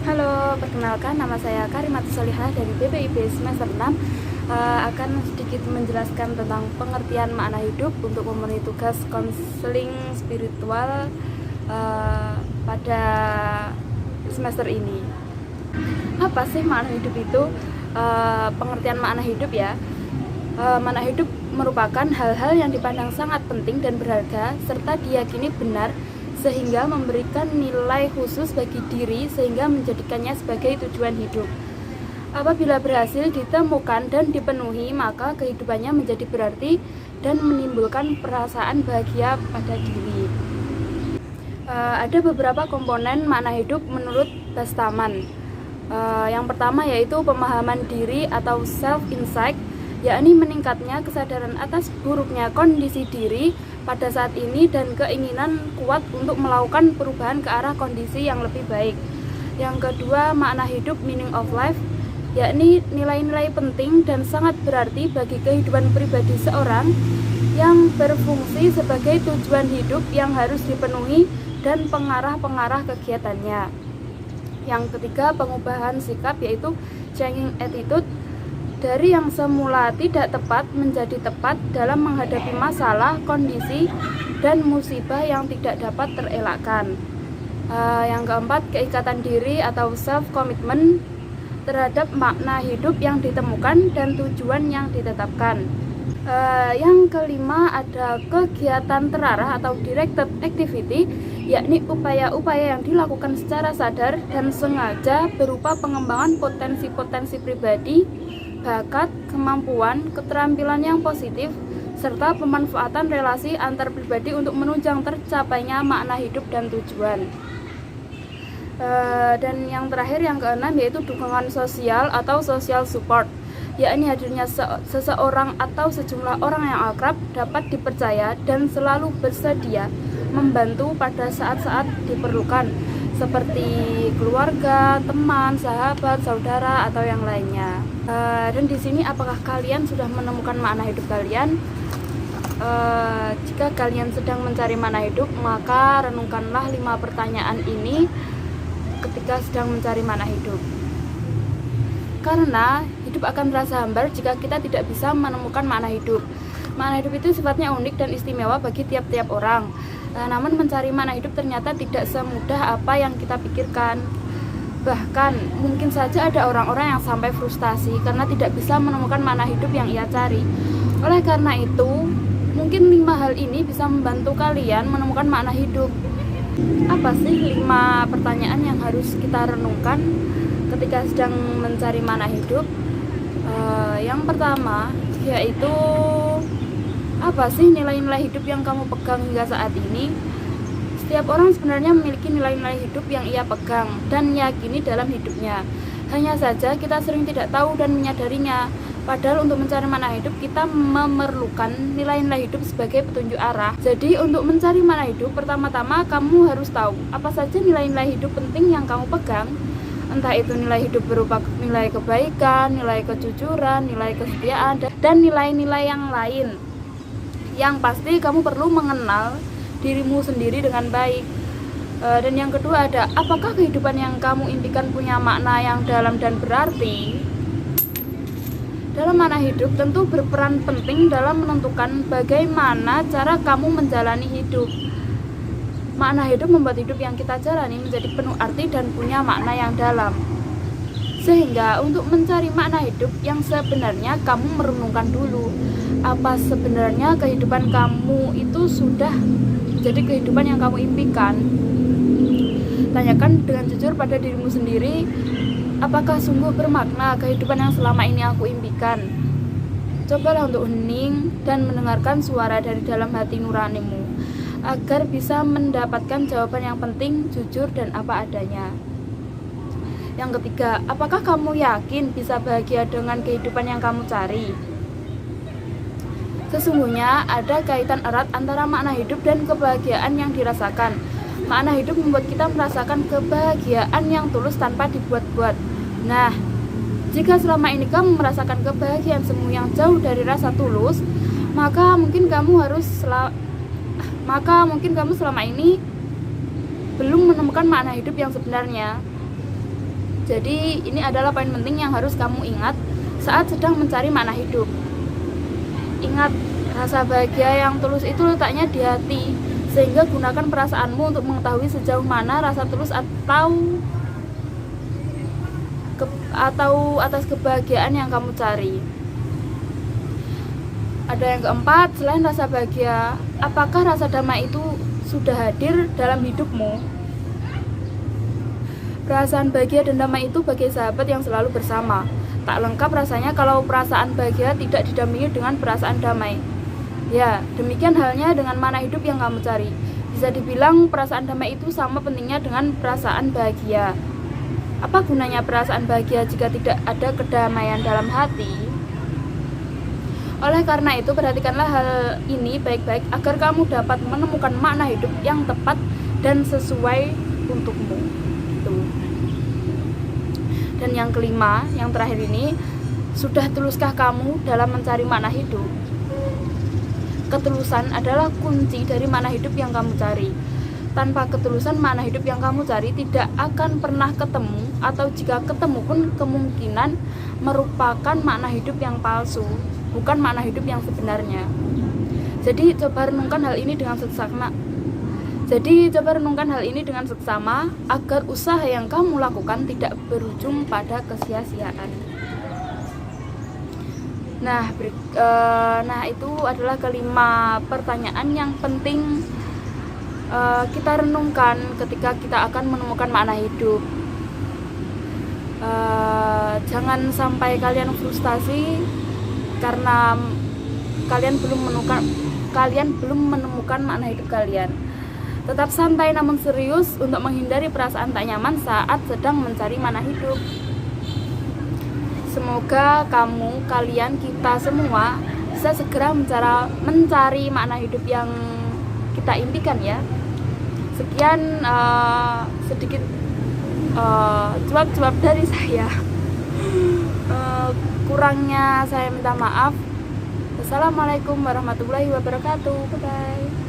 Halo, perkenalkan nama saya Karimatus Solihah dari BPIB semester 6. Akan sedikit menjelaskan tentang pengertian makna hidup untuk memenuhi tugas konseling spiritual pada semester ini. Apa sih makna hidup itu? Pengertian makna hidup ya. Makna hidup merupakan hal-hal yang dipandang sangat penting dan berharga serta diyakini benar sehingga memberikan nilai khusus bagi diri sehingga menjadikannya sebagai tujuan hidup. Apabila berhasil ditemukan dan dipenuhi, maka kehidupannya menjadi berarti dan menimbulkan perasaan bahagia pada diri. Ada beberapa komponen makna hidup menurut Bastaman. Yang pertama yaitu pemahaman diri atau self-insight, yakni meningkatnya kesadaran atas buruknya kondisi diri pada saat ini dan keinginan kuat untuk melakukan perubahan ke arah kondisi yang lebih baik. Yang kedua, makna hidup meaning of life, yakni nilai-nilai penting dan sangat berarti bagi kehidupan pribadi seorang yang berfungsi sebagai tujuan hidup yang harus dipenuhi dan pengarah-pengarah kegiatannya. Yang ketiga, pengubahan sikap yaitu changing attitude, dari yang semula tidak tepat menjadi tepat dalam menghadapi masalah, kondisi, dan musibah yang tidak dapat terelakkan. Yang keempat, keikatan diri atau self-commitment terhadap makna hidup yang ditemukan dan tujuan yang ditetapkan. Yang kelima, ada kegiatan terarah atau directed activity, yakni upaya-upaya yang dilakukan secara sadar dan sengaja berupa pengembangan potensi-potensi pribadi, bakat, kemampuan, keterampilan yang positif, serta pemanfaatan relasi antar pribadi untuk menunjang tercapainya makna hidup dan tujuan. Dan yang terakhir, yang keenam, yaitu dukungan sosial atau social support, yakni hadirnya seseorang atau sejumlah orang yang akrab, dapat dipercaya dan selalu bersedia membantu pada saat-saat diperlukan, seperti keluarga, teman, sahabat, saudara, atau yang lainnya. Dan di sini apakah kalian sudah menemukan makna hidup kalian? Jika kalian sedang mencari makna hidup, maka renungkanlah 5 pertanyaan ini ketika sedang mencari makna hidup. Karena hidup akan terasa hambar jika kita tidak bisa menemukan makna hidup. Makna hidup itu sifatnya unik dan istimewa bagi tiap-tiap orang. Namun mencari makna hidup ternyata tidak semudah apa yang kita pikirkan. Bahkan mungkin saja ada orang-orang yang sampai frustasi karena tidak bisa menemukan makna hidup yang ia cari. Oleh karena itu, mungkin 5 hal ini bisa membantu kalian menemukan makna hidup. Apa sih 5 pertanyaan yang harus kita renungkan ketika sedang mencari makna hidup? Yang pertama yaitu, apa sih nilai-nilai hidup yang kamu pegang hingga saat ini? Setiap orang sebenarnya memiliki nilai-nilai hidup yang ia pegang dan yakini dalam hidupnya. Hanya saja kita sering tidak tahu dan menyadarinya. Padahal untuk mencari makna hidup kita memerlukan nilai-nilai hidup sebagai petunjuk arah. Jadi untuk mencari makna hidup, pertama-tama kamu harus tahu apa saja nilai-nilai hidup penting yang kamu pegang. Entah itu nilai hidup berupa nilai kebaikan, nilai kejujuran, nilai kesetiaan, dan nilai-nilai yang lain. Yang pasti kamu perlu mengenal dirimu sendiri dengan baik. Dan yang kedua ada, apakah kehidupan yang kamu impikan punya makna yang dalam dan berarti? Dalam makna hidup tentu berperan penting dalam menentukan bagaimana cara kamu menjalani hidup. Makna hidup membuat hidup yang kita jalani menjadi penuh arti dan punya makna yang dalam. Sehingga untuk mencari makna hidup yang sebenarnya, kamu merenungkan dulu apa sebenarnya kehidupan kamu itu sudah jadi kehidupan yang kamu impikan. Tanyakan dengan jujur pada dirimu sendiri, apakah sungguh bermakna kehidupan yang selama ini aku impikan? Cobalah untuk hening dan mendengarkan suara dari dalam hati nuranimu agar bisa mendapatkan jawaban yang penting, jujur, dan apa adanya. Yang ketiga, apakah kamu yakin bisa bahagia dengan kehidupan yang kamu cari? Sesungguhnya ada kaitan erat antara makna hidup dan kebahagiaan yang dirasakan. Makna hidup membuat kita merasakan kebahagiaan yang tulus tanpa dibuat-buat. Nah, jika selama ini kamu merasakan kebahagiaan semu yang jauh dari rasa tulus, maka mungkin kamu selama ini belum menemukan makna hidup yang sebenarnya. Jadi ini adalah poin penting yang harus kamu ingat saat sedang mencari makna hidup. Ingat, rasa bahagia yang tulus itu letaknya di hati, sehingga gunakan perasaanmu untuk mengetahui sejauh mana rasa tulus atau atas kebahagiaan yang kamu cari. Ada yang keempat, selain rasa bahagia, apakah rasa damai itu sudah hadir dalam hidupmu? Perasaan bahagia dan damai itu bagai sahabat yang selalu bersama. Tak lengkap rasanya kalau perasaan bahagia tidak didampingi dengan perasaan damai. Ya, demikian halnya dengan makna hidup yang kamu cari. Bisa dibilang perasaan damai itu sama pentingnya dengan perasaan bahagia. Apa gunanya perasaan bahagia jika tidak ada kedamaian dalam hati? Oleh karena itu, perhatikanlah hal ini baik-baik agar kamu dapat menemukan makna hidup yang tepat dan sesuai untukmu. Gitu. Dan yang kelima, yang terakhir ini, sudah tuluskah kamu dalam mencari makna hidup? Ketulusan adalah kunci dari makna hidup yang kamu cari. Tanpa ketulusan, makna hidup yang kamu cari tidak akan pernah ketemu, atau jika ketemu pun kemungkinan merupakan makna hidup yang palsu, bukan makna hidup yang sebenarnya. Jadi coba renungkan hal ini dengan seksama agar usaha yang kamu lakukan tidak berujung pada kesia-siaan. Nah, itu adalah kelima pertanyaan yang penting kita renungkan ketika kita akan menemukan makna hidup. Jangan sampai kalian frustasi karena kalian belum menemukan makna hidup kalian. Tetap santai namun serius untuk menghindari perasaan tak nyaman saat sedang mencari makna hidup. Semoga kalian, kita semua bisa segera mencari makna hidup yang kita impikan ya. Sekian sedikit cuap-cuap dari saya. Kurangnya saya minta maaf. Wassalamualaikum warahmatullahi wabarakatuh. Bye-bye.